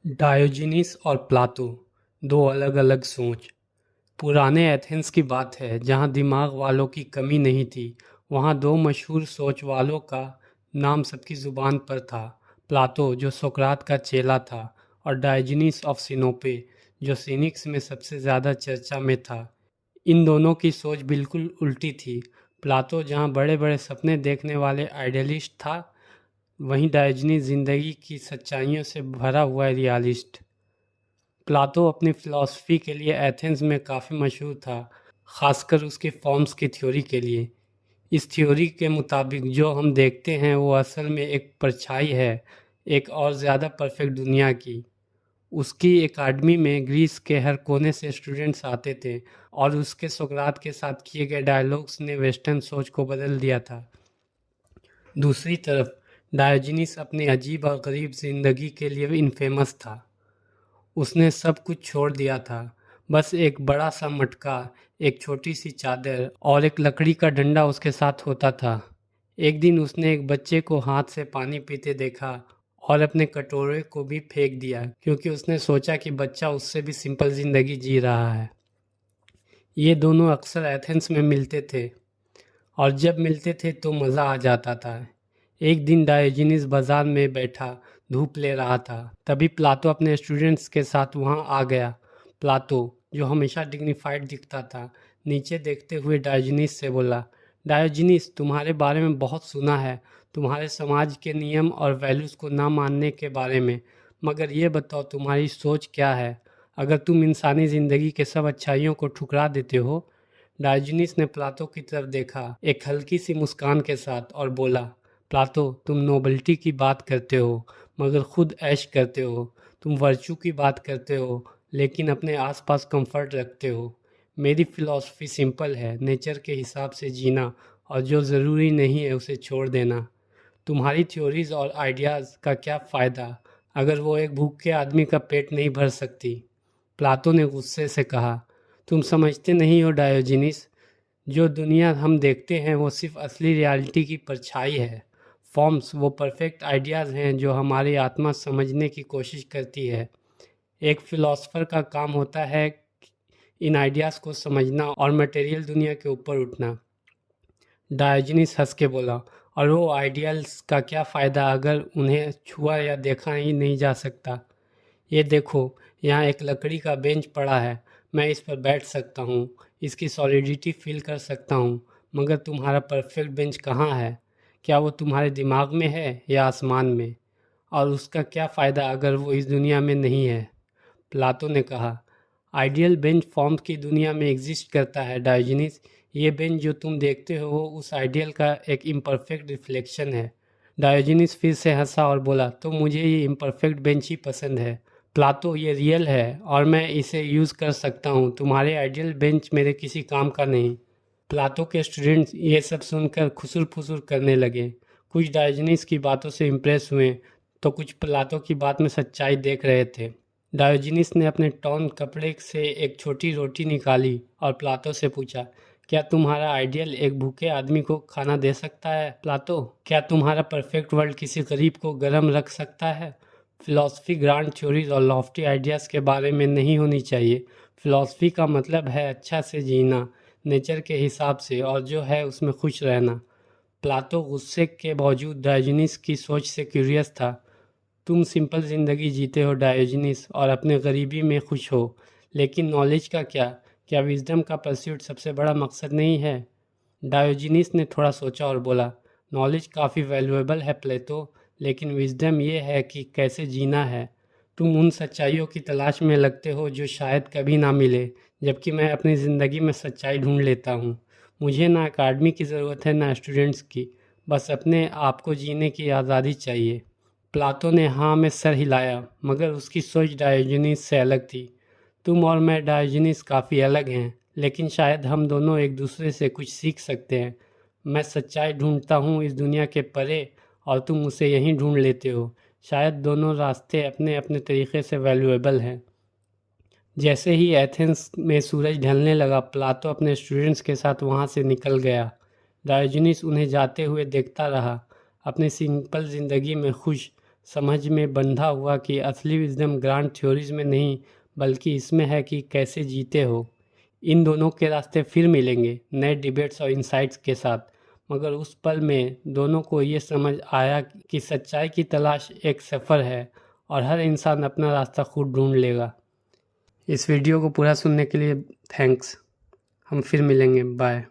डायोजेनिस और प्लातो दो अलग-अलग सोच। पुराने एथेंस की बात है जहाँ दिमाग वालों की कमी नहीं थी। वहाँ दो मशहूर सोच वालों का नाम सबकी ज़ुबान पर था। प्लातो जो सोक्रात का चेला था और डायोजेनिस ऑफ सिनोपे जो सिनिक्स में सबसे ज़्यादा चर्चा में था। इन दोनों की सोच बिल्कुल उल्टी थी। प्लातो जहाँ बड़े बड़े सपने देखने वाले आइडियलिस्ट था, वहीं डायोजेनिस ज़िंदगी की सच्चाइयों से भरा हुआ रियलिस्ट। प्लातो अपनी फ़िलॉसफ़ी के लिए एथेंस में काफ़ी मशहूर था, ख़ासकर उसकी फॉर्म्स की थ्योरी के लिए। इस थ्योरी के मुताबिक जो हम देखते हैं वो असल में एक परछाई है, एक और ज़्यादा परफेक्ट दुनिया की। उसकी एकेडमी में ग्रीस के हर कोने से स्टूडेंट्स आते थे और उसके सोक्रात के साथ किए गए डायलॉग्स ने वेस्टर्न सोच को बदल दिया था। दूसरी तरफ डायोजेनिस अपनी अजीब और गरीब ज़िंदगी के लिए इनफेमस था। उसने सब कुछ छोड़ दिया था, बस एक बड़ा सा मटका, एक छोटी सी चादर और एक लकड़ी का डंडा उसके साथ होता था। एक दिन उसने एक बच्चे को हाथ से पानी पीते देखा और अपने कटोरे को भी फेंक दिया क्योंकि उसने सोचा कि बच्चा उससे भी सिंपल ज़िंदगी जी रहा है। ये दोनों अक्सर एथेंस में मिलते थे और जब मिलते थे तो मज़ा आ जाता था। एक दिन डायोजेनिस बाजार में बैठा धूप ले रहा था, तभी प्लातो अपने स्टूडेंट्स के साथ वहाँ आ गया। प्लातो जो हमेशा डिग्निफाइड दिखता था, नीचे देखते हुए डायोजेनिस से बोला, डायोजेनिस तुम्हारे बारे में बहुत सुना है, तुम्हारे समाज के नियम और वैल्यूज़ को ना मानने के बारे में, मगर ये बताओ तुम्हारी सोच क्या है? अगर तुम इंसानी ज़िंदगी के सब अच्छाइयों को ठुकरा देते हो। डायोजेनिस ने प्लातो की तरफ देखा एक हल्की सी मुस्कान के साथ और बोला, प्लातो तुम नोबलिटी की बात करते हो मगर खुद ऐश करते हो। तुम वर्चू की बात करते हो लेकिन अपने आसपास कंफर्ट रखते हो। मेरी फ़िलॉसफ़ी सिंपल है, नेचर के हिसाब से जीना और जो ज़रूरी नहीं है उसे छोड़ देना। तुम्हारी थ्योरीज और आइडियाज़ का क्या फ़ायदा अगर वो एक भूखे आदमी का पेट नहीं भर सकती। प्लातो ने गुस्से से कहा, तुम समझते नहीं हो डायोजेनिस, जो दुनिया हम देखते हैं वो सिर्फ असली रियलिटी की परछाई है। फॉर्म्स वो परफेक्ट आइडियाज़ हैं जो हमारी आत्मा समझने की कोशिश करती है। एक फ़िलासफ़र का काम होता है इन आइडियाज़ को समझना और मटेरियल दुनिया के ऊपर उठना। डायोजेनिस हंस के बोला, और वो आइडियल्स का क्या फ़ायदा अगर उन्हें छुआ या देखा ही नहीं जा सकता। ये देखो, यहाँ एक लकड़ी का बेंच पड़ा है, मैं इस पर बैठ सकता हूँ, इसकी सॉलिडिटी फील कर सकता हूँ, मगर तुम्हारा परफेक्ट बेंच कहाँ है? क्या वो तुम्हारे दिमाग में है या आसमान में? और उसका क्या फ़ायदा अगर वो इस दुनिया में नहीं है? प्लातो ने कहा, आइडियल बेंच फॉर्म की दुनिया में एग्जिस्ट करता है डायोजेनिस। ये बेंच जो तुम देखते हो वो उस आइडियल का एक इम्परफेक्ट रिफ्लेक्शन है। डायोजेनिस फिर से हंसा और बोला, तो मुझे ये इम्परफेक्ट बेंच ही पसंद है। प्लातो ये रियल है और मैं इसे यूज़ कर सकता हूँ, तुम्हारे आइडियल बेंच मेरे किसी काम का नहीं। प्लातो के स्टूडेंट्स ये सब सुनकर खुसुर फुसुर करने लगे। कुछ डायोजेनिस की बातों से इम्प्रेस हुए तो कुछ प्लातो की बात में सच्चाई देख रहे थे। डायोजेनिस ने अपने टॉर्न कपड़े से एक छोटी रोटी निकाली और प्लातो से पूछा, क्या तुम्हारा आइडियल एक भूखे आदमी को खाना दे सकता है प्लातो? क्या तुम्हारा परफेक्ट वर्ल्ड किसी गरीब को गर्म रख सकता है? फिलॉसफी ग्रांड थ्योरीज और लॉफ्टी आइडियाज़ के बारे में नहीं होनी चाहिए। फिलॉसफी का मतलब है अच्छा से जीना, नेचर के हिसाब से, और जो है उसमें खुश रहना। प्लातो गुस्से के बावजूद डायोजेनिस की सोच से क्यूरियस था। तुम सिंपल ज़िंदगी जीते हो डायोजेनिस और अपने गरीबी में खुश हो, लेकिन नॉलेज का क्या? क्या विजडम का परस्यूट सबसे बड़ा मकसद नहीं है? डायोजेनिस ने थोड़ा सोचा और बोला, नॉलेज काफ़ी वैल्यूएबल है प्लेतो, लेकिन विजडम ये है कि कैसे जीना है। तुम उन सच्चाइयों की तलाश में लगते हो जो शायद कभी ना मिले, जबकि मैं अपनी ज़िंदगी में सच्चाई ढूंढ लेता हूँ। मुझे ना अकाडमी की ज़रूरत है ना स्टूडेंट्स की, बस अपने आप को जीने की आज़ादी चाहिए। प्लातो ने हाँ में सर हिलाया, मगर उसकी सोच डायोजेनिस से अलग थी। तुम और मैं डायोजेनिस काफ़ी अलग हैं, लेकिन शायद हम दोनों एक दूसरे से कुछ सीख सकते हैं। मैं सच्चाई ढूंढता हूँ इस दुनिया के परे और तुम उसे यहीं ढूंढ लेते हो। शायद दोनों रास्ते अपने अपने तरीके से वैल्यूएबल हैं। जैसे ही एथेंस में सूरज ढलने लगा, प्लातो अपने स्टूडेंट्स के साथ वहाँ से निकल गया। डायोजेनिस उन्हें जाते हुए देखता रहा, अपनी सिंपल ज़िंदगी में खुश, समझ में बंधा हुआ कि असली विजडम ग्रांड थ्योरीज में नहीं बल्कि इसमें है कि कैसे जीते हो। इन दोनों के रास्ते फिर मिलेंगे नए डिबेट्स और इंसाइट्स के साथ, मगर उस पल में दोनों को ये समझ आया कि सच्चाई की तलाश एक सफ़र है और हर इंसान अपना रास्ता खुद ढूंढ लेगा। इस वीडियो को पूरा सुनने के लिए थैंक्स। हम फिर मिलेंगे। बाय।